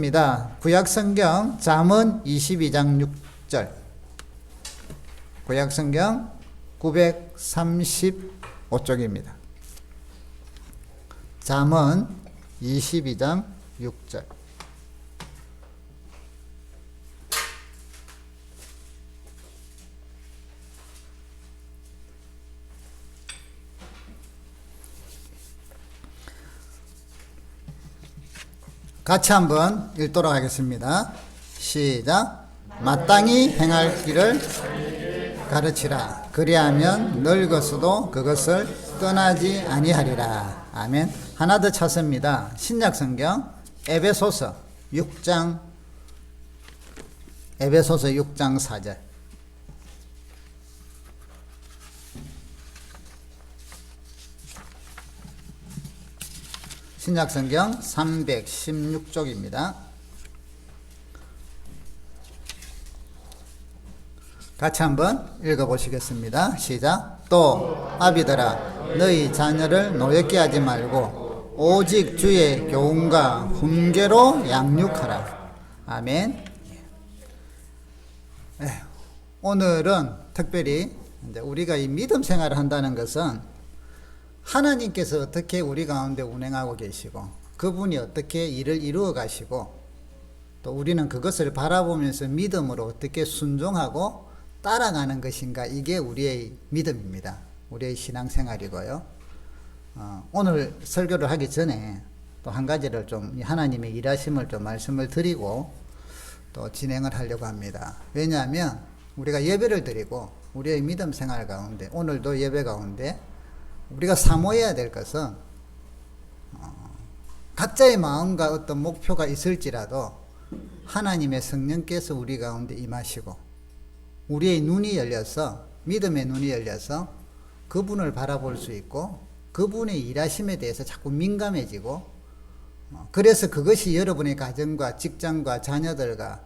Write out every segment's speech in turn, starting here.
입니다. 구약성경 잠언 22장 6절. 구약성경 935쪽입니다. 잠언 22장 6절. 같이 한번 읽도록 하겠습니다. 시작. 마땅히 행할 길을 가르치라. 그리하면 늙어서도 그것을 떠나지 아니하리라. 아멘. 하나 더 찾습니다. 신약성경 에베소서 6장 4절. 신약성경 316쪽입니다. 같이 한번 읽어보시겠습니다. 시작. 또 아비들아 너희 자녀를 노엽게 하지 말고 오직 주의 교훈과 훈계로 양육하라. 아멘. 오늘은 특별히 이제 우리가 이 믿음 생활을 한다는 것은 하나님께서 어떻게 우리 가운데 운행하고 계시고 그분이 어떻게 일을 이루어 가시고 또 우리는 그것을 바라보면서 믿음으로 어떻게 순종하고 따라가는 것인가, 이게 우리의 믿음입니다. 우리의 신앙생활이고요. 오늘 설교를 하기 전에 또 한 가지를 좀 하나님의 일하심을 좀 말씀을 드리고 또 진행을 하려고 합니다. 왜냐하면 우리가 예배를 드리고 우리의 믿음 생활 가운데, 오늘도 예배 가운데 우리가 사모해야 될 것은 각자의 마음과 어떤 목표가 있을지라도 하나님의 성령께서 우리 가운데 임하시고 우리의 눈이 열려서, 믿음의 눈이 열려서 그분을 바라볼 수 있고 그분의 일하심에 대해서 자꾸 민감해지고, 그래서 그것이 여러분의 가정과 직장과 자녀들과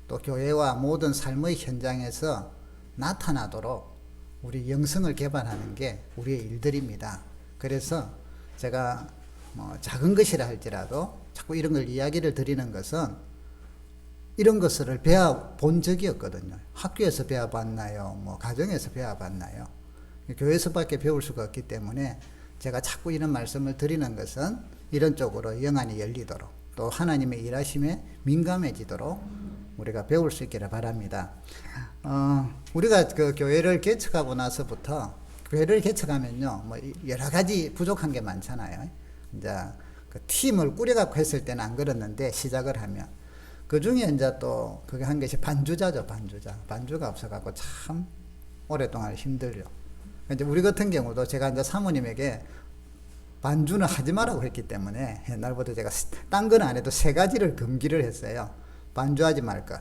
또 교회와 모든 삶의 현장에서 나타나도록 우리 영성을 개발하는 게 우리의 일들입니다. 그래서 제가 작은 것이라 할지라도 자꾸 이런 걸 이야기를 드리는 것은 이런 것을 배워본 적이 없거든요. 학교에서 배워봤나요? 가정에서 배워봤나요? 교회에서밖에 배울 수가 없기 때문에 제가 자꾸 이런 말씀을 드리는 것은 이런 쪽으로 영안이 열리도록 또 하나님의 일하심에 민감해지도록 우리가 배울 수 있기를 바랍니다. 우리가 그 교회를 개척하고 나서부터, 교회를 개척하면요, 여러 가지 부족한 게 많잖아요. 이제 그 팀을 꾸려갖고 했을 때는 안 그랬는데 시작을 하면 그 중에 이제 또 그게 한 것이 반주자죠, 반주가 없어갖고 참 오랫동안 힘들죠. 이제 우리 같은 경우도 제가 이제 사모님에게 반주는 하지 말라고 했기 때문에 옛날부터 제가 딴 건 안 해도 세 가지를 금기를 했어요. 반주하지 말 것,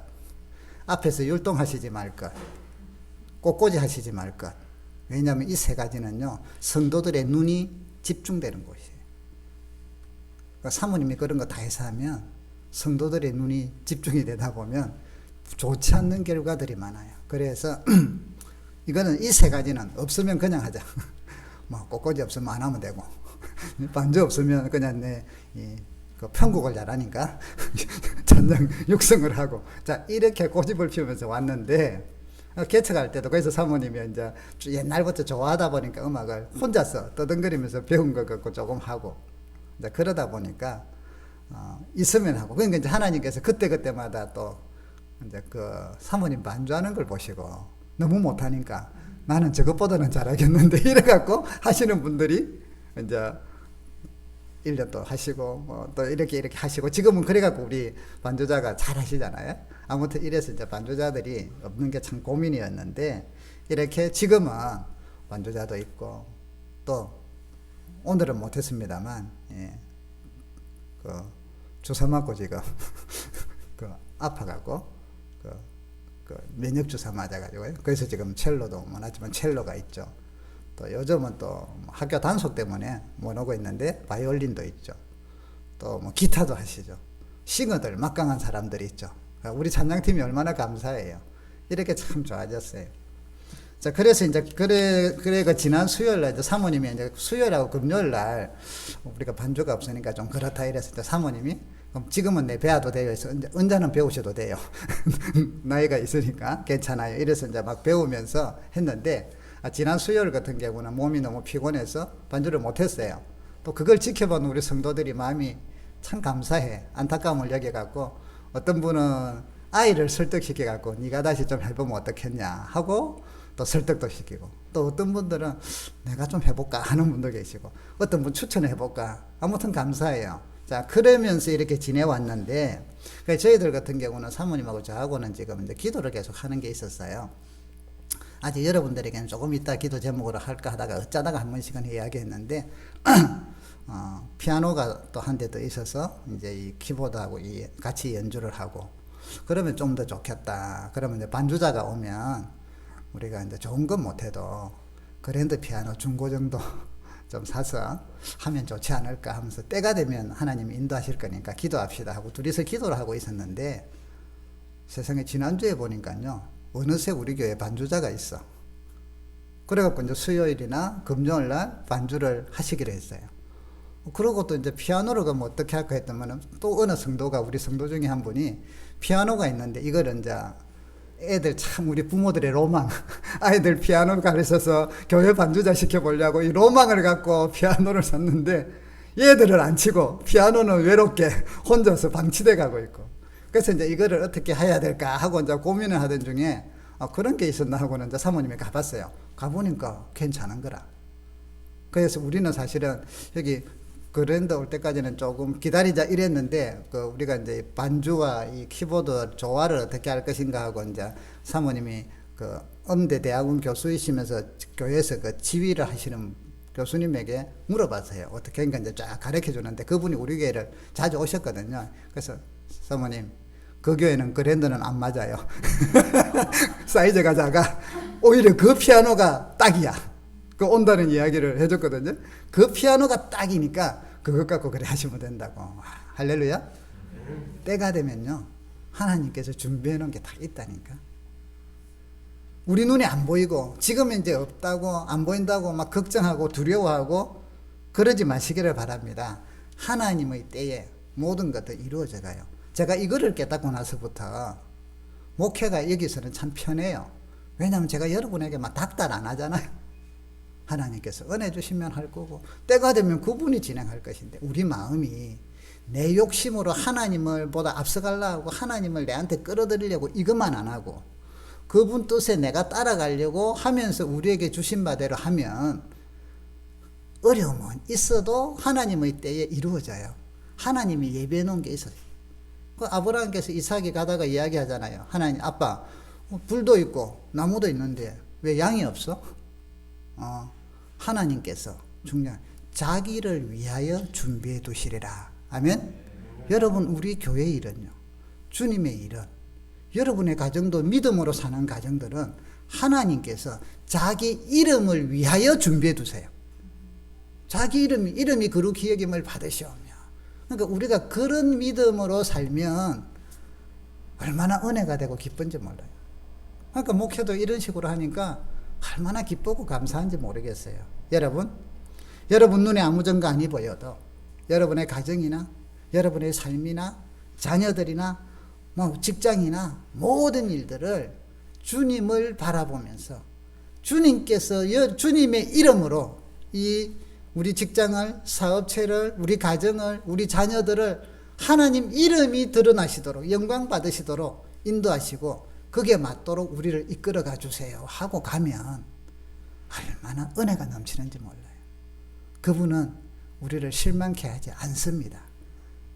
앞에서 율동하시지 말 것, 꽃꽂이 하시지 말 것. 왜냐하면 이 세 가지는요, 성도들의 눈이 집중되는 곳이에요. 그러니까 사모님이 그런 거 다 해서 하면 성도들의 눈이 집중이 되다 보면 좋지 않는 결과들이 많아요. 그래서 이거는 이 세 가지는 없으면 그냥 하자. 꽃꽂이 없으면 안 하면 되고 반주 없으면 그냥 그 편곡을 잘하니까 전장 육성을 하고, 자 이렇게 고집을 피우면서 왔는데, 개척할 때도 그래서 사모님이 이제 옛날부터 좋아하다 보니까 음악을 혼자서 떠덩거리면서 배운 것 같고 조금 하고, 이제 그러다 보니까 있으면 하고, 그러니까 이제 하나님께서 그때마다 또 이제 그 사모님 반주하는 걸 보시고 너무 못하니까 나는 저것보다는 잘하겠는데 이래갖고 하시는 분들이 이제 1년 또 하시고 또 이렇게 하시고, 지금은 그래갖고 우리 반주자가 잘 하시잖아요. 아무튼 이래서 이제 반주자들이 없는 게 참 고민이었는데, 이렇게 지금은 반주자도 있고, 또 오늘은 못했습니다만 그 주사 맞고 지금 그 아파갖고 그 면역 주사 맞아가지고요. 그래서 지금 첼로도 못 하지만 첼로가 있죠. 또 요즘은 또 학교 단속 때문에 못 오고 있는데 바이올린도 있죠. 또 기타도 하시죠. 싱어들 막강한 사람들이 있죠. 우리 찬양팀이 얼마나 감사해요. 이렇게 참 좋아졌어요. 자, 그래서 이제 그 지난 수요일 날 이제 사모님이 이제 수요일하고 금요일 날 우리가 반주가 없으니까 좀 그렇다 이래서 이제 사모님이 그럼 지금은 내 배워도 돼요. 그래서 언제는 배우셔도 돼요. 나이가 있으니까 괜찮아요. 이래서 이제 막 배우면서 했는데, 지난 수요일 같은 경우는 몸이 너무 피곤해서 반주를 못했어요. 또 그걸 지켜본 우리 성도들이 마음이 참 감사해. 안타까움을 여겨갖고 어떤 분은 아이를 설득시켜갖고 네가 다시 좀 해보면 어떻겠냐 하고 또 설득도 시키고, 또 어떤 분들은 내가 좀 해볼까 하는 분도 계시고, 어떤 분 추천해볼까. 아무튼 감사해요. 자, 그러면서 이렇게 지내왔는데, 저희들 같은 경우는 사모님하고 저하고는 지금 이제 기도를 계속 하는 게 있었어요. 아직 여러분들에게는 조금 이따 기도 제목으로 할까 하다가 어쩌다가 한 번씩은 이야기했는데, 피아노가 또 한 대 더 있어서 이제 이 키보드하고 같이 연주를 하고, 그러면 좀 더 좋겠다. 그러면 이제 반주자가 오면 우리가 이제 좋은 건 못해도 그랜드 피아노 중고 정도 좀 사서 하면 좋지 않을까 하면서, 때가 되면 하나님이 인도하실 거니까 기도합시다 하고 둘이서 기도를 하고 있었는데, 세상에 지난주에 보니까요, 어느새 우리 교회에 반주자가 있어. 그래갖고 이제 수요일이나 금요일 날 반주를 하시기로 했어요. 그러고 또 이제 피아노를 그럼 어떻게 할까 했더니, 또 어느 성도가, 우리 성도 중에 한 분이 피아노가 있는데, 이걸 이제 애들 참 우리 부모들의 로망, 아이들 피아노 가르쳐서 교회 반주자 시켜보려고 이 로망을 갖고 피아노를 샀는데, 얘들을 안 치고 피아노는 외롭게 혼자서 방치돼 가고 있고, 그래서 이제 이거를 어떻게 해야 될까 하고 이제 고민을 하던 중에 그런 게 있었나 하고는 이제 사모님이 가봤어요. 가보니까 괜찮은 거라. 그래서 우리는 사실은 여기 그랜드 올 때까지는 조금 기다리자 이랬는데, 우리가 이제 반주와 이 키보드 조화를 어떻게 할 것인가 하고 이제 사모님이 음대 대학원 교수이시면서 교회에서 지휘를 하시는 교수님에게 물어봤어요. 어떻게 하니까 이제 쫙 가르쳐 주는데, 그분이 우리 교회를 자주 오셨거든요. 그래서 사모님, 그 교회는 그랜드는 안 맞아요. 사이즈가 작아. 오히려 그 피아노가 딱이야. 온다는 이야기를 해줬거든요. 그 피아노가 딱이니까 그것 갖고 그래 하시면 된다고. 할렐루야. 때가 되면요, 하나님께서 준비해 놓은 게 다 있다니까. 우리 눈에 안 보이고 지금은 이제 없다고, 안 보인다고 막 걱정하고 두려워하고 그러지 마시기를 바랍니다. 하나님의 때에 모든 것도 이루어져 가요. 제가 이거를 깨닫고 나서부터 목회가 여기서는 참 편해요. 왜냐하면 제가 여러분에게 막 닥달 안 하잖아요. 하나님께서 은혜 주시면 할 거고, 때가 되면 그분이 진행할 것인데, 우리 마음이 내 욕심으로 하나님을 보다 앞서가려고, 하나님을 내한테 끌어들이려고 이것만 안 하고, 그분 뜻에 내가 따라가려고 하면서 우리에게 주신 바대로 하면 어려움은 있어도 하나님의 때에 이루어져요. 하나님이 예배해 놓은 게 있어요. 아브라함께서 이삭이 가다가 이야기하잖아요. 하나님, 아빠, 불도 있고 나무도 있는데 왜 양이 없어? 하나님께서 중요한 자기를 위하여 준비해 두시리라. 아멘. 여러분, 우리 교회의 일은요, 주님의 일은, 여러분의 가정도 믿음으로 사는 가정들은 하나님께서 자기 이름을 위하여 준비해 두세요. 자기 이름이 그루 기여김을 받으시오며. 그러니까 우리가 그런 믿음으로 살면 얼마나 은혜가 되고 기쁜지 몰라요. 그러니까 목회도 이런 식으로 하니까 얼마나 기쁘고 감사한지 모르겠어요. 여러분 눈에 아무 증거 아니 보여도 여러분의 가정이나 여러분의 삶이나 자녀들이나 직장이나 모든 일들을 주님을 바라보면서, 주님께서 주님의 이름으로 이 우리 직장을, 사업체를, 우리 가정을, 우리 자녀들을 하나님 이름이 드러나시도록, 영광 받으시도록 인도하시고 그게 맞도록 우리를 이끌어가 주세요 하고 가면 얼마나 은혜가 넘치는지 몰라요. 그분은 우리를 실망케 하지 않습니다.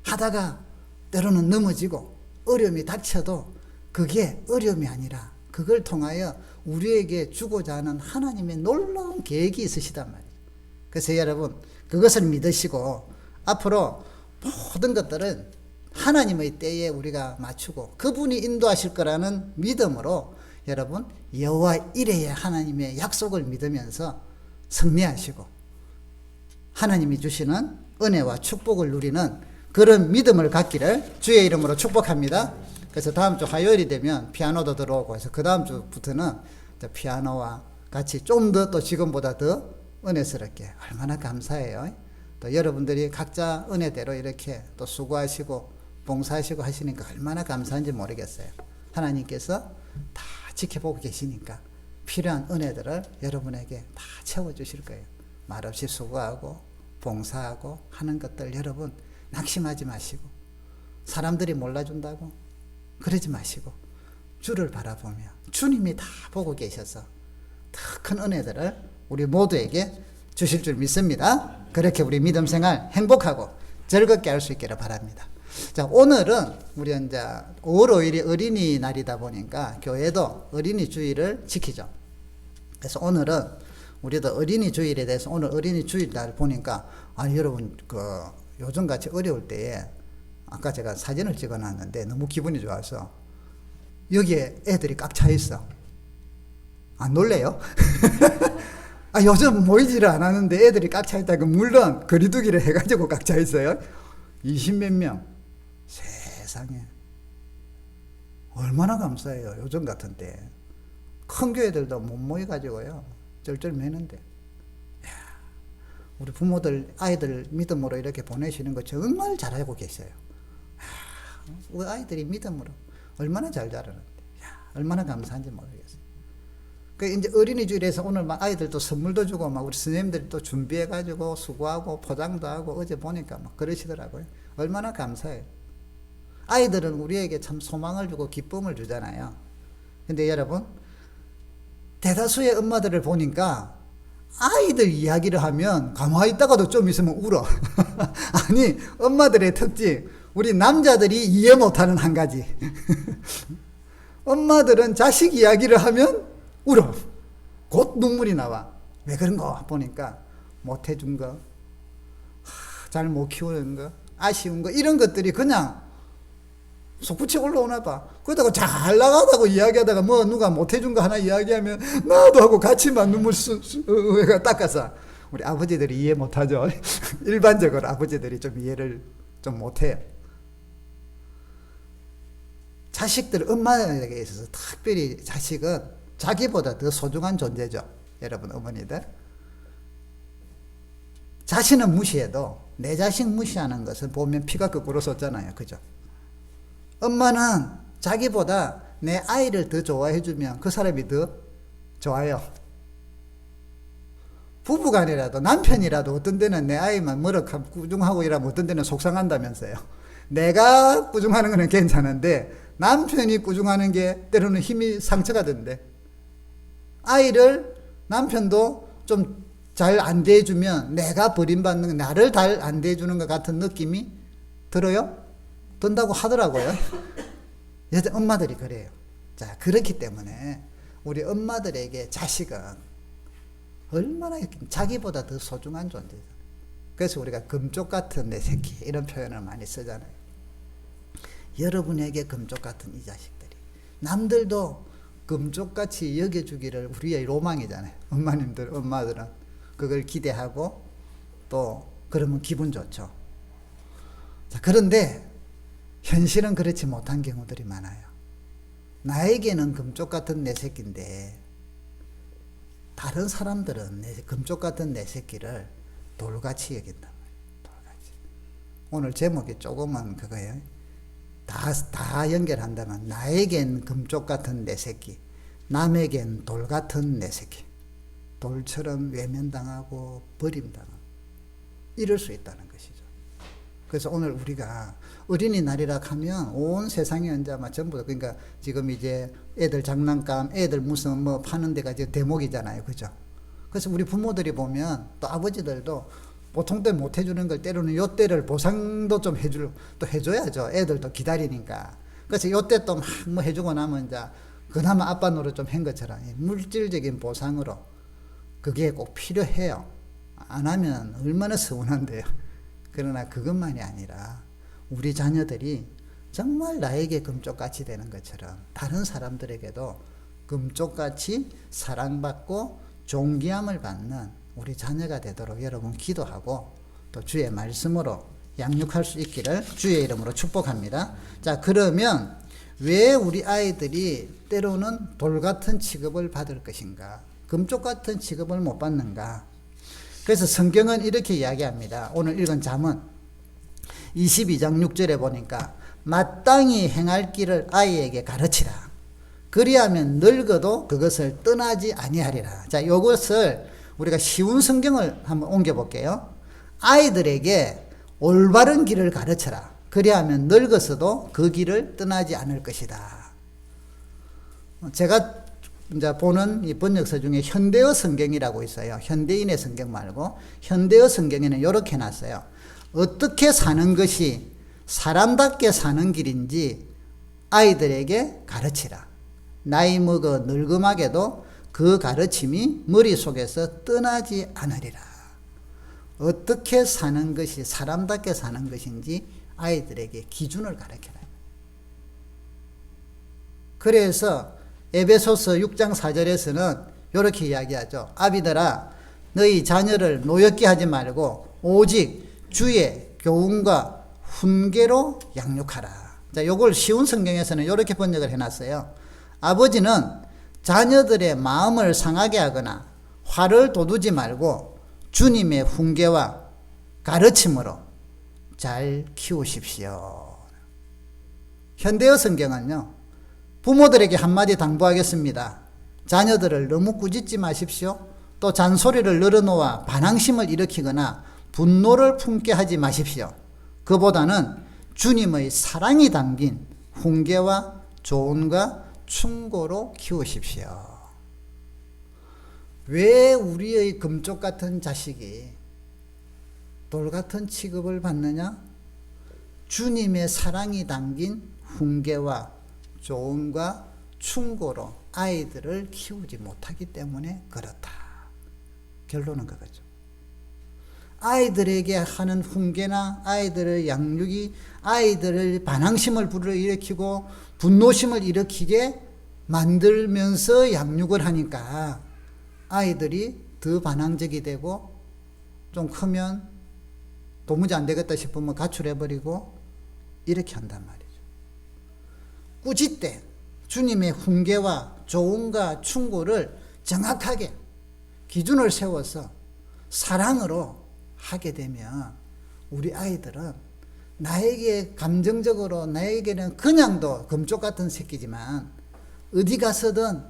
하다가 때로는 넘어지고 어려움이 닥쳐도 그게 어려움이 아니라 그걸 통하여 우리에게 주고자 하는 하나님의 놀라운 계획이 있으시단 말이에요. 그래서 여러분, 그것을 믿으시고 앞으로 모든 것들은 하나님의 때에 우리가 맞추고 그분이 인도하실 거라는 믿음으로 여러분, 여호와 이레의 하나님의 약속을 믿으면서 승리하시고 하나님이 주시는 은혜와 축복을 누리는 그런 믿음을 갖기를 주의 이름으로 축복합니다. 그래서 다음 주 화요일이 되면 피아노도 들어오고 해서 그 다음 주부터는 피아노와 같이 좀 더 또 지금보다 더 은혜스럽게, 얼마나 감사해요. 또 여러분들이 각자 은혜대로 이렇게 또 수고하시고 봉사하시고 하시니까 얼마나 감사한지 모르겠어요. 하나님께서 다 지켜보고 계시니까 필요한 은혜들을 여러분에게 다 채워주실 거예요. 말없이 수고하고 봉사하고 하는 것들 여러분 낙심하지 마시고, 사람들이 몰라준다고 그러지 마시고 주를 바라보며 주님이 다 보고 계셔서 더 큰 은혜들을 우리 모두에게 주실 줄 믿습니다. 그렇게 우리 믿음 생활 행복하고 즐겁게 할 수 있기를 바랍니다. 자, 오늘은 우리 이제 5월 5일이 어린이날이다 보니까 교회도 어린이 주일을 지키죠. 그래서 오늘은 우리도 어린이 주일에 대해서, 오늘 어린이 주일날 보니까 아니 여러분 요즘 같이 어려울 때에 아까 제가 사진을 찍어 놨는데 너무 기분이 좋아서 여기에 애들이 꽉 차 있어. 안 놀래요? 아, 요즘 모이지를 않았는데 애들이 꽉 차 있다고. 물론 거리두기를 해가지고 꽉 차 있어요. 20몇 명. 세상에 얼마나 감사해요. 요즘 같은 때 큰 교회들도 못 모여가지고요 쩔쩔매는데, 우리 부모들 아이들 믿음으로 이렇게 보내시는 거 정말 잘하고 계셔요. 우리 아이들이 믿음으로 얼마나 잘 자라는데, 얼마나 감사한지 모르겠어요. 그 이제 어린이주일에서 오늘 막 아이들도 선물도 주고 막 우리 선생님들이 또 준비해가지고 수고하고 포장도 하고 어제 보니까 막 그러시더라고요. 얼마나 감사해요. 아이들은 우리에게 참 소망을 주고 기쁨을 주잖아요. 근데 여러분, 대다수의 엄마들을 보니까 아이들 이야기를 하면 가만히 있다가도 좀 있으면 울어. 아니, 엄마들의 특징, 우리 남자들이 이해 못하는 한 가지. 엄마들은 자식 이야기를 하면 울어. 곧 눈물이 나와. 왜 그런가 보니까 못해준 거, 잘 못 키우는 거, 아쉬운 거, 이런 것들이 그냥 솟구쳐 올라오나 봐. 그러다가 잘 나가다고 이야기하다가 뭐 누가 못해준 거 하나 이야기하면 나도 하고 같이만 눈물 닦아서. 우리 아버지들이 이해 못하죠. 일반적으로 아버지들이 좀 이해를 좀 못해요. 자식들, 엄마에게 있어서 특별히 자식은 자기보다 더 소중한 존재죠. 여러분 어머니들, 자신은 무시해도 내 자식 무시하는 것을 보면 피가 거꾸로 솟잖아요. 그죠? 엄마는 자기보다 내 아이를 더 좋아해주면 그 사람이 더 좋아요. 부부간이라도 남편이라도 어떤 데는 내 아이만 머럭하고 꾸중하고 이러면 어떤 데는 속상한다면서요. 내가 꾸중하는 거는 괜찮은데 남편이 꾸중하는 게 때로는 힘이 상처가 된대. 아이를 남편도 좀 잘 안 대해주면 내가 버림받는, 나를 잘 안 대해주는 것 같은 느낌이 들어요? 든다고 하더라고요. 여자 엄마들이 그래요. 자, 그렇기 때문에 우리 엄마들에게 자식은 얼마나 자기보다 더 소중한 존재죠. 그래서 우리가 금쪽 같은 내 새끼 이런 표현을 많이 쓰잖아요. 여러분에게 금쪽 같은 이 자식들이 남들도 금쪽같이 여겨주기를 우리의 로망이잖아요. 엄마님들, 엄마들은 그걸 기대하고 또 그러면 기분 좋죠. 자, 그런데 현실은 그렇지 못한 경우들이 많아요. 나에게는 금쪽 같은 내 새끼인데 다른 사람들은 금쪽 같은 내 새끼를 돌같이 여긴단 말이에요. 돌같이. 오늘 제목이 조금은 그거예요. 다 연결한다면 나에겐 금쪽 같은 내 새끼, 남에겐 돌 같은 내 새끼. 돌처럼 외면당하고 버림당하고 이럴 수 있다는 것이죠. 그래서 오늘 우리가 어린이날이라 하면 온 세상에 이제 막 전부 다, 그러니까 지금 이제 애들 장난감, 애들 무슨 뭐 파는 데가 이제 대목이잖아요. 그죠? 그래서 우리 부모들이 보면 또 아버지들도 보통 때 못 해주는 걸 때로는 요 때를 보상도 좀 또 해줘야죠. 애들도 기다리니까. 그래서 요 때 또 막 뭐 해주고 나면 이제 그나마 아빠 노릇 좀 한 것처럼 물질적인 보상으로 그게 꼭 필요해요. 안 하면 얼마나 서운한데요. 그러나 그것만이 아니라 우리 자녀들이 정말 나에게 금쪽같이 되는 것처럼 다른 사람들에게도 금쪽같이 사랑받고 존귀함을 받는 우리 자녀가 되도록 여러분 기도하고 또 주의 말씀으로 양육할 수 있기를 주의 이름으로 축복합니다. 자, 그러면 왜 우리 아이들이 때로는 돌같은 취급을 받을 것인가? 금쪽같은 취급을 못 받는가? 그래서 성경은 이렇게 이야기합니다. 오늘 읽은 잠언 22장 6절에 보니까 마땅히 행할 길을 아이에게 가르치라. 그리하면 늙어도 그것을 떠나지 아니하리라. 자, 이것을 우리가 쉬운 성경을 한번 옮겨볼게요. 아이들에게 올바른 길을 가르쳐라. 그리하면 늙어서도 그 길을 떠나지 않을 것이다. 제가 이제 보는 이 번역서 중에 현대어 성경이라고 있어요. 현대인의 성경 말고 현대어 성경에는 이렇게 해놨어요. 어떻게 사는 것이 사람답게 사는 길인지 아이들에게 가르치라. 나이 먹어 늙음하게도 그 가르침이 머릿속에서 떠나지 않으리라. 어떻게 사는 것이 사람답게 사는 것인지 아이들에게 기준을 가르쳐라. 그래서 에베소서 6장 4절에서는 이렇게 이야기하죠. 아비들아, 너희 자녀를 노엽게 하지 말고 오직 주의 교훈과 훈계로 양육하라. 자, 요걸 쉬운 성경에서는 이렇게 번역을 해놨어요. 아버지는 자녀들의 마음을 상하게 하거나 화를 돋우지 말고 주님의 훈계와 가르침으로 잘 키우십시오. 현대어 성경은요, 부모들에게 한마디 당부하겠습니다. 자녀들을 너무 꾸짖지 마십시오. 또 잔소리를 늘어놓아 반항심을 일으키거나 분노를 품게 하지 마십시오. 그보다는 주님의 사랑이 담긴 훈계와 조언과 충고로 키우십시오. 왜 우리의 금쪽 같은 자식이 돌 같은 취급을 받느냐? 주님의 사랑이 담긴 훈계와 조언과 충고로 아이들을 키우지 못하기 때문에 그렇다. 결론은 그거죠. 아이들에게 하는 훈계나 아이들의 양육이 아이들의 반항심을 불러일으키고 분노심을 일으키게 만들면서 양육을 하니까 아이들이 더 반항적이 되고 좀 크면 도무지 안 되겠다 싶으면 가출해버리고 이렇게 한단 말이에요. 꾸짖되 주님의 훈계와 조언과 충고를 정확하게 기준을 세워서 사랑으로 하게 되면 우리 아이들은 나에게 감정적으로 나에게는 그냥도 금쪽 같은 새끼지만 어디 가서든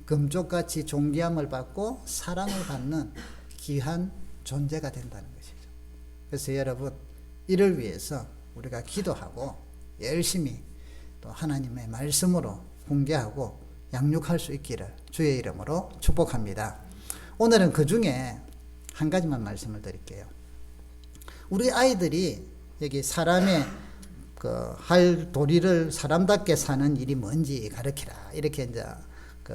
금쪽같이 존귀함을 받고 사랑을 받는 귀한 존재가 된다는 것이죠. 그래서 여러분, 이를 위해서 우리가 기도하고 열심히 또 하나님의 말씀으로 훈계하고 양육할 수 있기를 주의 이름으로 축복합니다. 오늘은 그 중에 한 가지만 말씀을 드릴게요. 우리 아이들이 여기 사람의 그 할 도리를 사람답게 사는 일이 뭔지 가르치라. 이렇게 이제 그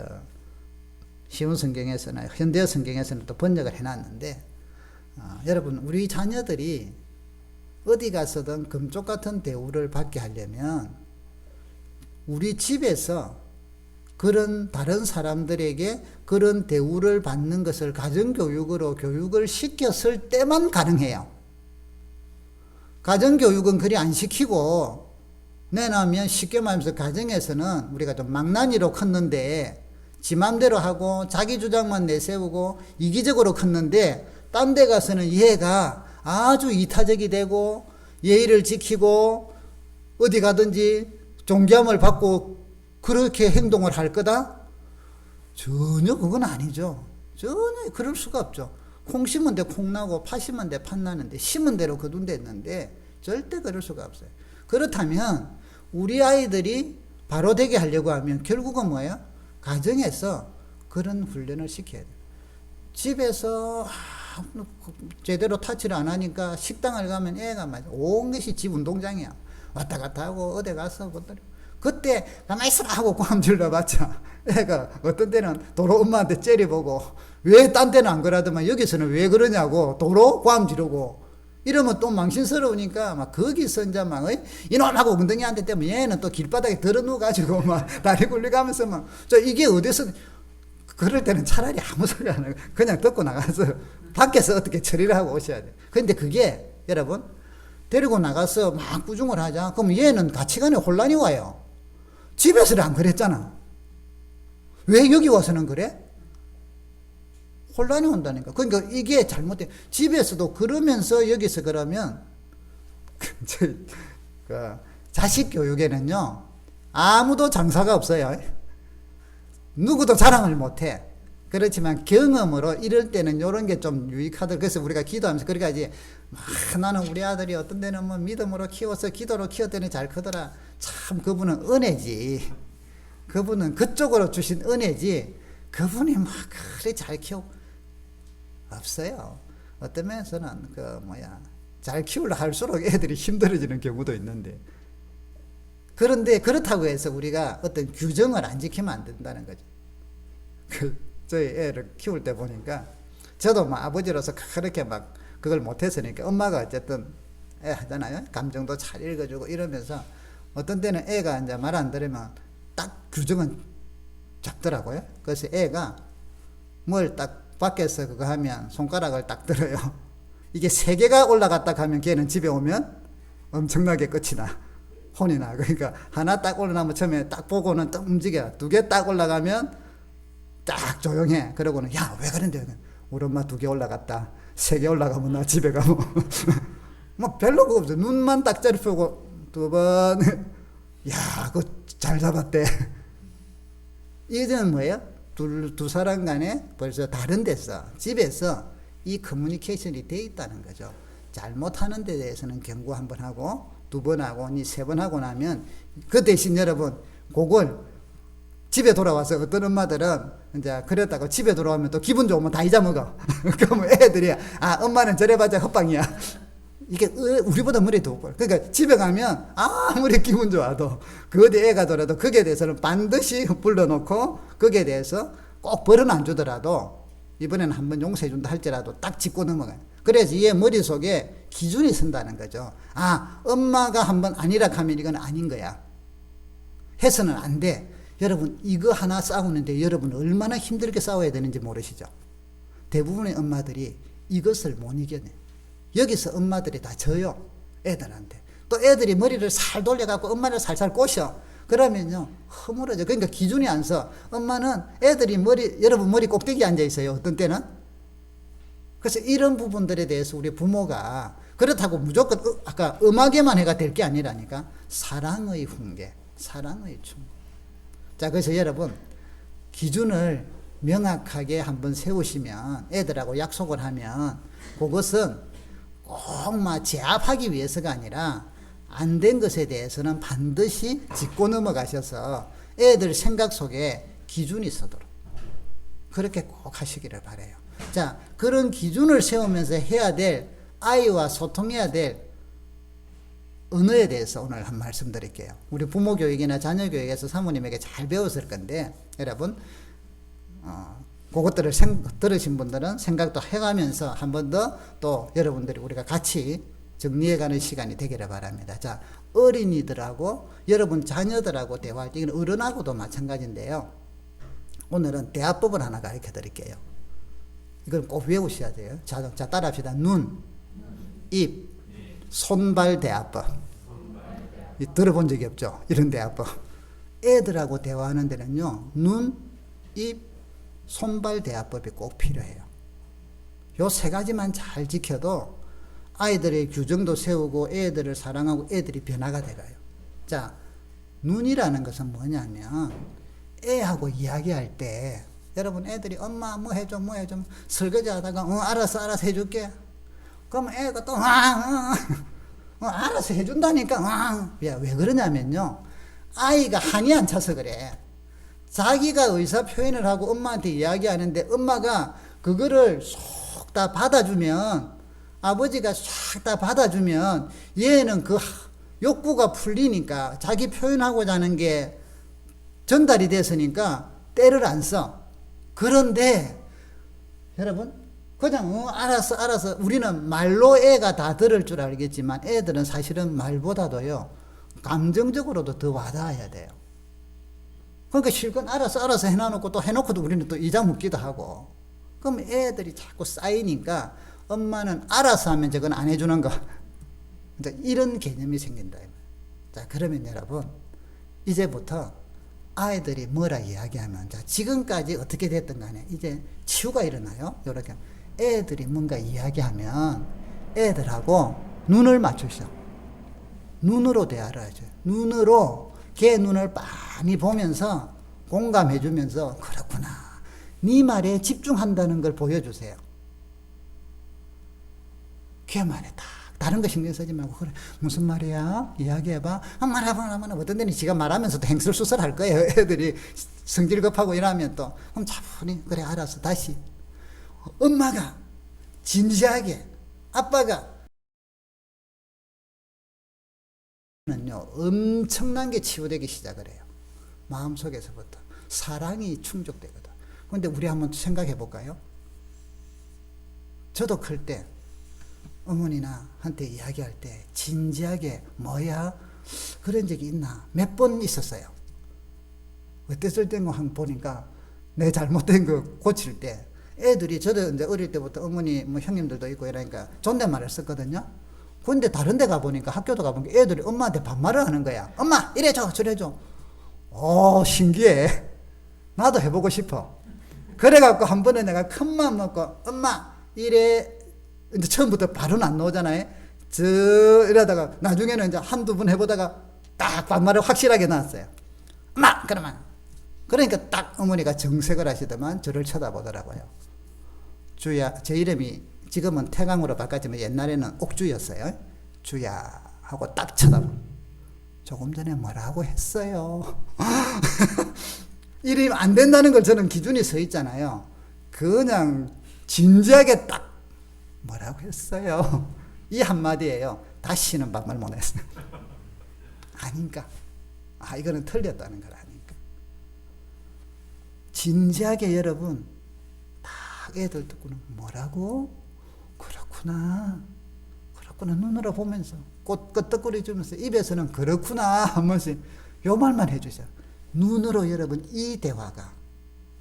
쉬운 성경에서는 현대 성경에서는 또 번역을 해놨는데, 여러분, 우리 자녀들이 어디 가서든 금쪽 같은 대우를 받게 하려면 우리 집에서 그런 다른 사람들에게 그런 대우를 받는 것을 가정교육으로 교육을 시켰을 때만 가능해요. 가정교육은 그리 안 시키고 내놓으면 쉽게 말하면서 가정에서는 우리가 좀 망나니로 컸는데 지 맘대로 하고 자기 주장만 내세우고 이기적으로 컸는데 딴 데 가서는 얘가 아주 이타적이 되고 예의를 지키고 어디 가든지 존귀함을 받고 그렇게 행동을 할 거다? 전혀 그건 아니죠. 전혀 그럴 수가 없죠. 콩 심은 데 콩 나고 팥 심은 데 팥 나는데 심은 대로 거둔 데 있는데 절대 그럴 수가 없어요. 그렇다면 우리 아이들이 바로 되게 하려고 하면 결국은 뭐예요? 가정에서 그런 훈련을 시켜야 돼요. 집에서 제대로 타치를 안 하니까 식당을 가면 애가 온 것이 집 운동장이야. 왔다 갔다 하고 어디 가서 그때 가만히 있으라 하고 꽝 질러봤자 애가 어떤 때는 도로 엄마한테 째려보고 왜 딴 데는 안 그러더만 여기서는 왜 그러냐고 도로 꽝 지르고 이러면 또 망신스러우니까 막 거기서 이제 막 이놈하고 엉덩이한테 때문에 얘는 또 길바닥에 들어누워가지고 막 다리 굴려가면서 막 이게 어디서 그럴 때는 차라리 아무 소리 안 하고 그냥 듣고 나가서 밖에서 어떻게 처리를 하고 오셔야 돼요. 그런데 그게 여러분 데리고 나가서 막 꾸중을 하자. 그럼 얘는 가치관에 혼란이 와요. 집에서는 안 그랬잖아. 왜 여기 와서는 그래? 혼란이 온다니까. 그러니까 이게 잘못돼. 집에서도 그러면서 여기서 그러면 자식 교육에는요, 아무도 장사가 없어요. 누구도 자랑을 못해. 그렇지만 경험으로 이럴 때는 이런 게 좀 유익하더라고요. 그래서 우리가 기도하면서 그러가지, 나는 우리 아들이 어떤 데는 뭐 믿음으로 키워서 기도로 키웠더니 잘 크더라. 참 그분은 은혜지. 그분은 그쪽으로 주신 은혜지. 그분이 막 그래 잘 키워. 없어요. 어떤 면에서는 잘 키우려 할수록 애들이 힘들어지는 경우도 있는데. 그런데 그렇다고 해서 우리가 어떤 규정을 안 지키면 안 된다는 거죠. 저희 애를 키울 때 보니까 저도 막 아버지로서 그렇게 막 그걸 못했으니까 엄마가 어쨌든 애 하잖아요. 감정도 잘 읽어주고 이러면서 어떤 때는 애가 이제 말 안 들으면 딱 규정은 잡더라고요. 그래서 애가 뭘 딱 밖에서 그거 하면 손가락을 딱 들어요. 이게 3개가 올라갔다 하면 걔는 집에 오면 엄청나게 끝이 나. 혼이 나. 그러니까 하나 딱 올라가면 처음에 딱 보고는 딱 움직여. 2개 딱 올라가면 딱 조용해. 그러고는 야, 왜 그런데? 우리 엄마 2개 올라갔다. 3개 올라가면 나 집에 가면 뭐 별로 그거 없어. 눈만 딱 째려보고 2번 야, 그거 잘 잡았대. 이제는 뭐예요? 두 사람 간에 벌써 다른 데서 집에서 이 커뮤니케이션이 돼 있다는 거죠. 잘못하는 데 대해서는 경고 한번 하고 2번 하고 3번 하고 나면 그 대신 여러분 그걸 집에 돌아와서 어떤 엄마들은 이제 그랬다고 집에 돌아오면 또 기분 좋으면 다 잊어먹어. 그러면 애들이 엄마는 저래봤자 헛방이야. 이게 우리보다 머리 더 없고. 그러니까 집에 가면 아무리 기분 좋아도 그 어디 애가 더라도 거기에 대해서는 반드시 불러놓고 거기에 대해서 꼭 벌은 안 주더라도 이번에는 한번 용서해 준다 할지라도 딱 짚고 넘어가요. 그래서 얘 머릿속에 기준이 선다는 거죠. 엄마가 한번 아니라 하면 이건 아닌 거야. 해서는 안 돼. 여러분 이거 하나 싸우는데 여러분 얼마나 힘들게 싸워야 되는지 모르시죠? 대부분의 엄마들이 이것을 못 이겨내. 여기서 엄마들이 다 져요. 애들한테. 또 애들이 머리를 살 돌려갖고 엄마를 살살 꼬셔. 그러면요 허물어져. 그러니까 기준이 안 서. 엄마는 애들이 여러분 머리 꼭대기에 앉아 있어요. 어떤 때는. 그래서 이런 부분들에 대해서 우리 부모가 그렇다고 무조건 아까 음악에만 해가 될 게 아니라니까. 사랑의 훈계, 사랑의 충고. 자, 그래서 여러분 기준을 명확하게 한번 세우시면 애들하고 약속을 하면 그것은 꼭 막 제압하기 위해서가 아니라 안 된 것에 대해서는 반드시 짚고 넘어가셔서 애들 생각 속에 기준이 서도록 그렇게 꼭 하시기를 바라요. 자, 그런 기준을 세우면서 해야 될 아이와 소통해야 될 언어에 대해서 오늘 한 말씀 드릴게요. 우리 부모 교육이나 자녀 교육에서 사모님에게 잘 배웠을 건데 여러분 그것들을 들으신 분들은 생각도 해가면서 한 번 더 또 여러분들이 우리가 같이 정리해가는 시간이 되기를 바랍니다. 자, 어린이들하고 여러분 자녀들하고 대화할 때 이건 어른하고도 마찬가지인데요. 오늘은 대화법을 하나 가르쳐 드릴게요. 이걸 꼭 외우셔야 돼요. 자 따라합시다. 눈, 입, 손발 대화법. 들어본 적이 없죠? 이런 대화법. 애들하고 대화하는 데는요, 눈, 입, 손발 대화법이 꼭 필요해요. 요 3가지만 잘 지켜도 아이들의 규정도 세우고 애들을 사랑하고 애들이 변화가 돼가요. 자, 눈이라는 것은 뭐냐면 애하고 이야기할 때 여러분 애들이 엄마 뭐 해줘 뭐 해줘 설거지 하다가 알았어 해줄게. 그럼 애가 또 알아서 해준다니까. 야, 왜 그러냐면요, 아이가 한이 안 차서 그래. 자기가 의사 표현을 하고 엄마한테 이야기하는데 엄마가 그거를 쏙 다 받아주면, 아버지가 싹 다 받아주면 얘는 그 욕구가 풀리니까 자기 표현하고자 하는 게 전달이 됐으니까 때를 안 써. 그런데 여러분 그냥 알았어 우리는 말로 애가 다 들을 줄 알겠지만 애들은 사실은 말보다도요 감정적으로도 더 와닿아야 돼요. 그러니까 실컷 알았어 해놔놓고 또 해놓고도 우리는 또 이자 묻기도 하고, 그럼 애들이 자꾸 쌓이니까 엄마는 알아서 하면 저건 안 해주는 거. 이런 개념이 생긴다. 자, 그러면 여러분 이제부터 아이들이 뭐라 이야기하면, 자, 지금까지 어떻게 됐든 간에 이제 치유가 일어나요. 요렇게 애들이 뭔가 이야기하면 애들하고 눈을 맞추셔. 눈으로 대화를 하죠. 눈으로 걔 눈을 빤히 보면서 공감해 주면서 그렇구나. 네 말에 집중한다는 걸 보여주세요. 걔 말에 딱 다른 거 신경 쓰지 말고 그래 무슨 말이야? 이야기해봐. 말하면 어떤 데는 지가 말하면서도 행설수설 할 거예요. 애들이 성질 급하고 이러면 또 그럼 차분히 그래 알았어 다시 엄마가 진지하게 아빠가 엄청난 게 치유되기 시작을 해요. 마음속에서부터 사랑이 충족되거든. 그런데 우리 한번 생각해 볼까요? 저도 클 때 어머니나 한테 이야기할 때 진지하게 뭐야? 그런 적이 있나? 몇 번 있었어요. 어땠을 때는 한번 보니까 내 잘못된 거 고칠 때 애들이 저도 이제 어릴 때부터 어머니 뭐 형님들도 있고 이러니까 존댓말을 썼거든요. 근데 다른 데 가보니까 학교도 가보니까 애들이 엄마한테 반말을 하는 거야. 엄마 이래줘 저래줘. 오 신기해. 나도 해보고 싶어. 그래갖고 한 번에 내가 큰 마음 먹고 엄마 이래 이제 처음부터 바로는 안 나오잖아요. 이러다가 나중에는 이제 한두 번 해보다가 딱 반말을 확실하게 나왔어요. 엄마 그러면 그러니까 딱 어머니가 정색을 하시더만 저를 쳐다보더라고요. 주야 제 이름이 지금은 태강으로 바꿨지만 옛날에는 옥주였어요. 주야 하고 딱 쳐다보. 조금 전에 뭐라고 했어요. 이러면 안 된다는 걸 저는 기준이 서 있잖아요. 그냥 진지하게 딱 뭐라고 했어요. 이 한마디예요. 다시는 반말 못 했어요. 아닌가? 아 이거는 틀렸다는 걸 아니까. 진지하게 여러분 딱 애들 듣고는 뭐라고? 그렇구나 눈으로 보면서 끄떡거리 주면서 입에서는 그렇구나 하면서 요 말만 해주세요. 눈으로 여러분 이 대화가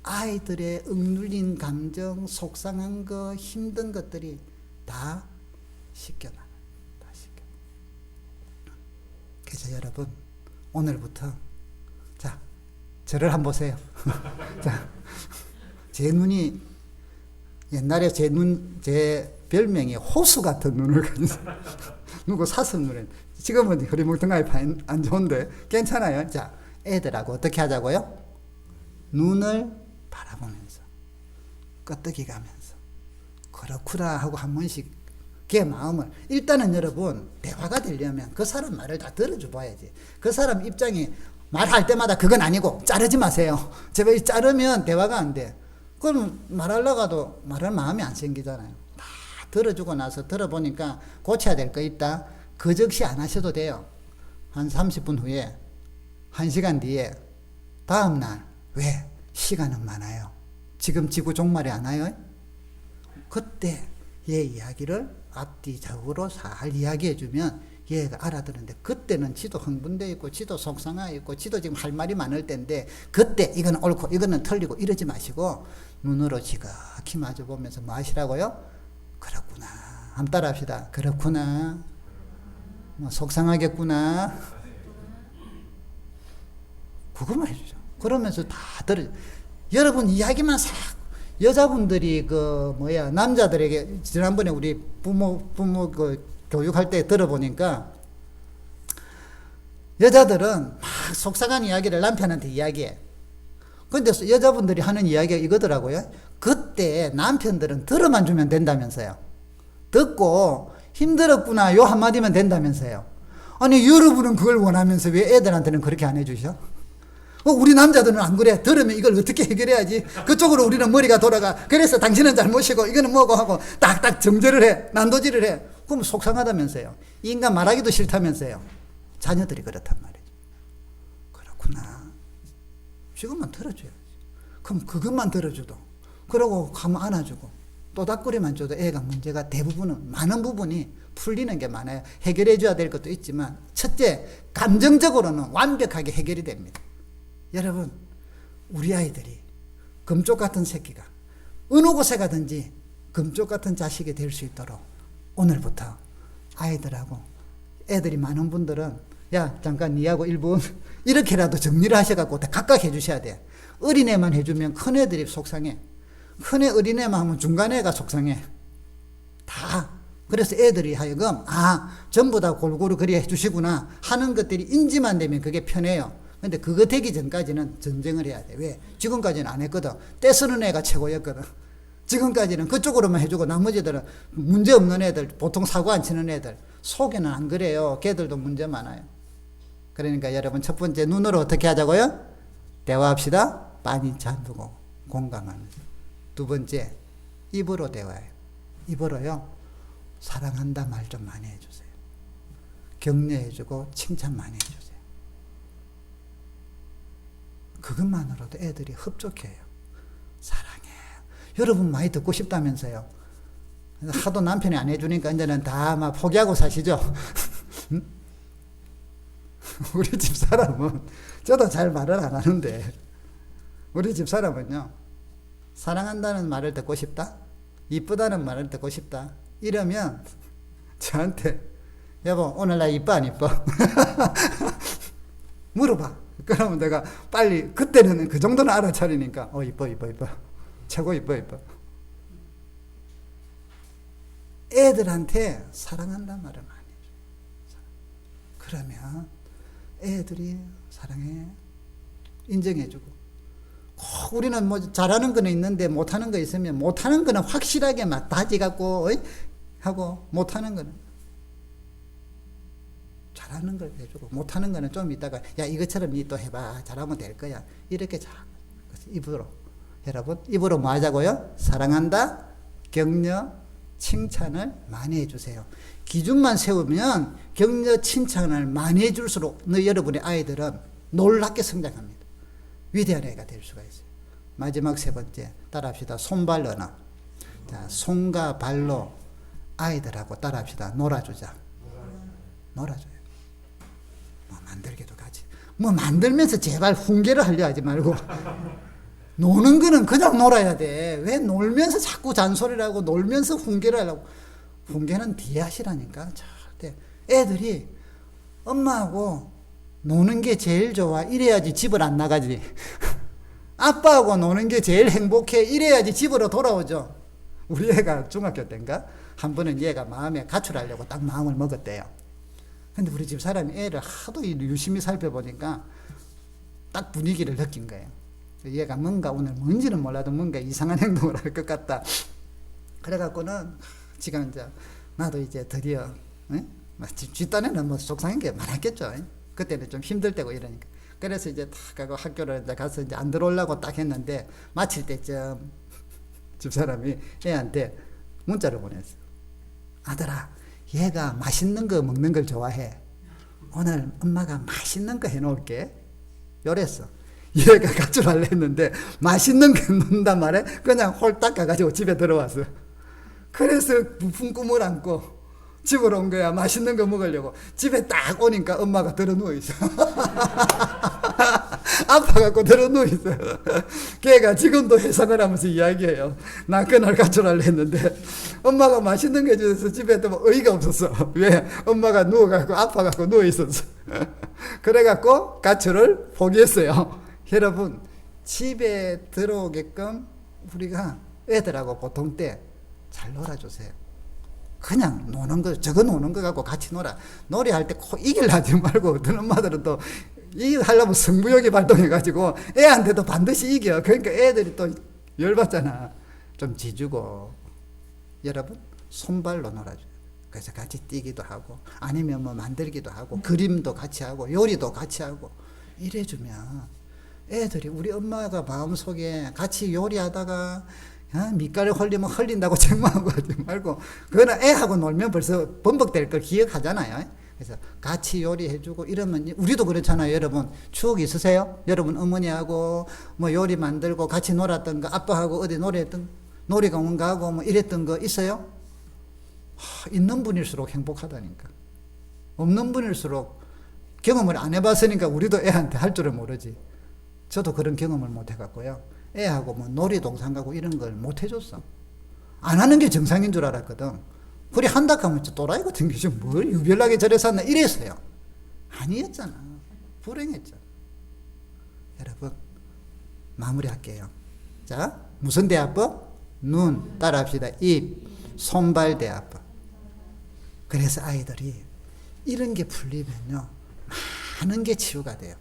아이들의 억눌린 감정 속상한 거 힘든 것들이 다 씻겨나요. 다 씻겨. 그래서 여러분 오늘부터 자 저를 한번 보세요. 자, 제 눈이 옛날에 제 별명이 호수 같은 눈을 가진 누구 사슴 눈에 지금은 흐리멍텅하게 안 좋은데 괜찮아요. 자 애들하고 어떻게 하자고요? 눈을 바라보면서 끄떡이 가면서 그렇구나 하고 한 번씩 걔 마음을 일단은 여러분 대화가 되려면 그 사람 말을 다 들어줘 봐야지. 그 사람 입장이 말할 때마다 그건 아니고 자르지 마세요. 제발 자르면 대화가 안 돼. 그럼 말하려고 해도 말할 마음이 안 생기잖아요. 다 들어주고 나서 들어보니까 고쳐야 될 거 있다. 그 즉시 안 하셔도 돼요. 한 30분 후에 1시간 뒤에 다음날 왜? 시간은 많아요. 지금 지구 종말이 안 와요? 그때 얘 이야기를 앞뒤적으로 잘 이야기해주면 얘가 알아들는데 그때는 지도 흥분되어 있고 지도 속상해 있고 지도 지금 할 말이 많을 텐데 그때 이거는 옳고 이거는 틀리고 이러지 마시고 눈으로 지극히 마주보면서 뭐 하시라고요? 그렇구나. 한번 따라 합시다. 그렇구나. 뭐 속상하겠구나. 그것만 해주죠. 그러면서 다 들어요. 여러분 이야기만 싹 여자분들이 남자들에게 지난번에 우리 부모 교육할 때 들어보니까 여자들은 막 속상한 이야기를 남편한테 이야기해. 근데 여자분들이 하는 이야기가 이거더라고요. 그때 남편들은 들어만 주면 된다면서요. 듣고 힘들었구나 요 한마디면 된다면서요. 아니 여러분은 그걸 원하면서 왜 애들한테는 그렇게 안 해주셔? 우리 남자들은 안 그래. 들으면 이걸 어떻게 해결해야지. 그쪽으로 우리는 머리가 돌아가. 그래서 당신은 잘못이고 이거는 뭐고 하고 딱딱 정죄를 해. 난도질을 해. 그럼 속상하다면서요. 이 인간 말하기도 싫다면서요. 자녀들이 그렇단 말이죠. 그렇구나. 지금만 들어줘야지. 그럼 그것만 들어줘도 그러고 가면 안아주고 또닥거리만 줘도 애가 문제가 대부분은 많은 부분이 풀리는 게 많아요. 해결해 줘야 될 것도 있지만 첫째 감정적으로는 완벽하게 해결이 됩니다. 여러분 우리 아이들이 금쪽 같은 새끼가 어느 곳에 가든지 금쪽 같은 자식이 될 수 있도록 오늘부터 아이들하고 애들이 많은 분들은 야 잠깐 니하고 1분 이렇게라도 정리를 하셔갖고 각각 해주셔야 돼. 어린애만 해주면 큰애들이 속상해. 큰애 어린애만 하면 중간애가 속상해. 다 그래서 애들이 하여금 전부 다 골고루 그리 해주시구나 하는 것들이 인지만 되면 그게 편해요. 근데 그거 되기 전까지는 전쟁을 해야 돼. 왜? 지금까지는 안 했거든. 떼쓰는 애가 최고였거든. 지금까지는 그쪽으로만 해주고 나머지들은 문제 없는 애들, 보통 사고 안 치는 애들, 속에는 안 그래요. 걔들도 문제 많아요. 그러니까 여러분 첫 번째 눈으로 어떻게 하자고요? 대화합시다. 많이 잠두고 공감하면서. 두 번째 입으로 대화해요. 입으로요. 사랑한다 말 좀 많이 해주세요. 격려해주고 칭찬 많이 해주세요. 그것만으로도 애들이 흡족해요. 사랑해. 여러분 많이 듣고 싶다면서요. 하도 남편이 안 해주니까 이제는 다 막 포기하고 사시죠. 우리 집 사람은 저도 잘 말을 안 하는데 우리 집 사람은요. 사랑한다는 말을 듣고 싶다. 이쁘다는 말을 듣고 싶다. 이러면 저한테 여보 오늘 나 이뻐 안 이뻐? 물어봐. 그러면 내가 빨리 그때는 그 정도는 알아차리니까 이뻐 최고 이뻐. 애들한테 사랑한다는 말을 많이 해줘. 그러면 애들이 사랑해 인정해주고 우리는 뭐 잘하는 거는 있는데 못하는 거 있으면 못하는 거는 확실하게 막 다지갖고 하고 못하는 거는 잘하는 걸 해주고 못하는 거는 좀 이따가 야 이것처럼 니 또 해봐 잘하면 될 거야 이렇게 입으로 여러분 입으로 뭐 하자고요? 사랑한다 격려 칭찬을 많이 해주세요. 기준만 세우면 격려 칭찬을 많이 해줄수록 여러분의 아이들은 놀랍게 성장합니다. 위대한 애가 될 수가 있어요. 마지막 세 번째 따라합시다. 손발 언어. 자, 손과 발로 아이들하고 따라합시다. 놀아주자. 놀아줘요. 뭐 만들기도 같이. 뭐 만들면서 제발 훈계를 하려 하지 말고 노는 거는 그냥 놀아야 돼. 왜 놀면서 자꾸 잔소리를 하고 놀면서 훈계를 하려고. 훈계는 뒤에 하시라니까. 절대. 애들이 엄마하고 노는 게 제일 좋아. 이래야지 집을 안 나가지. 아빠하고 노는 게 제일 행복해. 이래야지 집으로 돌아오죠. 우리 애가 중학교 때인가? 한 번은 얘가 마음에 가출하려고 딱 마음을 먹었대요. 근데 우리 집 사람이 애를 하도 유심히 살펴보니까 딱 분위기를 느낀 거예요. 얘가 뭔가 오늘 뭔지는 몰라도 뭔가 이상한 행동을 할 것 같다. 그래갖고는 지금 이제 나도 이제 드디어 뒷단에는 뭐 속상한 게 많았겠죠. 그때는 좀 힘들 때고 이러니까. 그래서 이제 딱 가고 학교를 이제 가서 이제 안 들어오려고 딱 했는데 마칠 때쯤 집사람이 애한테 문자를 보냈어. 아들아, 얘가 맛있는 거 먹는 걸 좋아해. 오늘 엄마가 맛있는 거 해놓을게. 이랬어. 얘가 가출하려 했는데 맛있는 거 넣는단 말에 그냥 홀딱 가가지고 집에 들어왔어. 그래서 부푼 꿈을 안고 집으로 온 거야. 맛있는 거 먹으려고. 집에 딱 오니까 엄마가 들어 누워있어. 아파갖고 들어 누워있어. 걔가 지금도 회상을 하면서 이야기해요. 나 그날 가출하려 했는데 엄마가 맛있는 거 해줘서 집에 또 어이가 없었어. 왜? 엄마가 누워갖고 아파갖고 누워있었어. 그래갖고 가출을 포기했어요. 여러분 집에 들어오게끔 우리가 애들하고 보통 때 잘 놀아주세요. 그냥 노는 거, 저거 노는 거 갖고 같이 놀아. 놀이할 때 이기려 하지 말고, 어떤 엄마들은 또, 하려면 승부욕이 발동해가지고, 애한테도 반드시 이겨. 그러니까 애들이 또 열받잖아. 좀 지주고. 여러분, 손발로 놀아줘요. 그래서 같이 뛰기도 하고, 아니면 뭐 만들기도 하고, 그림도 같이 하고, 요리도 같이 하고, 이래주면, 애들이 우리 엄마가 마음속에 같이 요리하다가, 밑가루 흘리면 흘린다고 책망하고 하지 말고 그거는 애하고 놀면 벌써 번복될 걸 기억하잖아요. 그래서 같이 요리해주고 이러면 우리도 그렇잖아요. 여러분 추억 있으세요? 여러분 어머니하고 뭐 요리 만들고 같이 놀았던 거 아빠하고 어디 놀이공원 가고 뭐 이랬던 거 있어요? 있는 분일수록 행복하다니까. 없는 분일수록 경험을 안 해봤으니까 우리도 애한테 할 줄을 모르지. 저도 그런 경험을 못 해갖고요. 애하고 뭐 놀이동산 가고 이런 걸 못 해줬어. 안 하는 게 정상인 줄 알았거든. 그래 한다 하면 또라이 같은 게 좀 뭘 유별나게 저래 샀나 이랬어요. 아니었잖아. 불행했잖아. 여러분 마무리할게요. 자 무슨 대화법? 눈 따라합시다. 입, 손발 대화법. 그래서 아이들이 이런 게 풀리면요, 많은 게 치유가 돼요.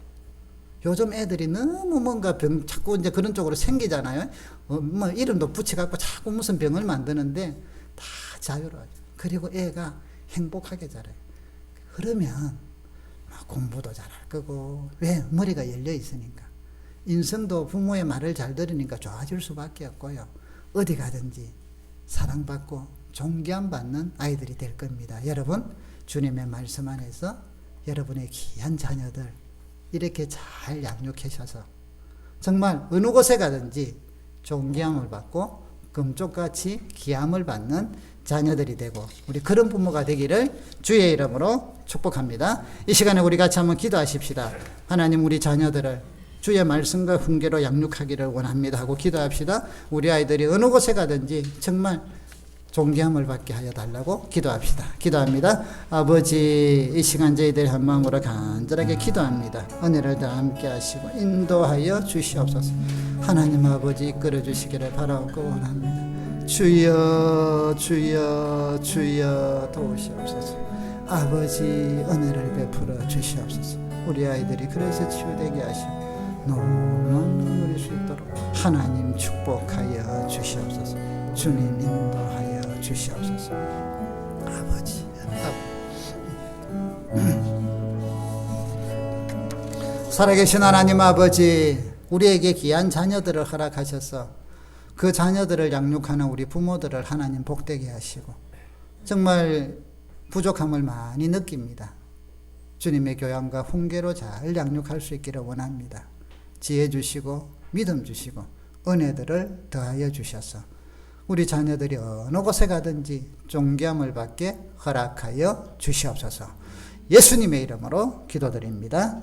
요즘 애들이 너무 뭔가 자꾸 이제 그런 쪽으로 생기잖아요. 뭐 이름도 붙여갖고 자꾸 무슨 병을 만드는데 다 자유로워요. 그리고 애가 행복하게 자라요. 그러면 공부도 잘할 거고, 왜? 머리가 열려 있으니까. 인성도 부모의 말을 잘 들으니까 좋아질 수밖에 없고요. 어디 가든지 사랑받고 존귀함 받는 아이들이 될 겁니다. 여러분, 주님의 말씀 안에서 여러분의 귀한 자녀들 이렇게 잘 양육하셔서 정말 어느 곳에 가든지 존귀함을 받고 금쪽같이 귀함을 받는 자녀들이 되고 우리 그런 부모가 되기를 주의 이름으로 축복합니다. 이 시간에 우리 같이 한번 기도하십시다. 하나님, 우리 자녀들을 주의 말씀과 훈계로 양육하기를 원합니다 하고 기도합시다. 우리 아이들이 어느 곳에 가든지 정말 존귀함을 받게 하여 달라고 기도합시다. 기도합니다. 아버지, 이 시간 저희들이 한 마음으로 간절하게 기도합니다. 은혜를 다 함께 하시고 인도하여 주시옵소서. 하나님 아버지, 이끌어 주시기를 바라고 원합니다. 주여 주여 주여 도우시옵소서. 아버지, 은혜를 베풀어 주시옵소서. 우리 아이들이 그래서 치유되게 하시고 놀라운 눈을 수 있도록 하나님 축복하여 주시옵소서. 주님 인도하여 주시옵소서. 아버지, 살아계신 하나님 아버지, 우리에게 귀한 자녀들을 허락하셔서 그 자녀들을 양육하는 우리 부모들을 하나님 복되게 하시고 정말 부족함을 많이 느낍니다. 주님의 교양과 훈계로 잘 양육할 수 있기를 원합니다. 지혜 주시고 믿음 주시고 은혜들을 더하여 주셔서 우리 자녀들이 어느 곳에 가든지 존귀함을 받게 허락하여 주시옵소서. 예수님의 이름으로 기도드립니다.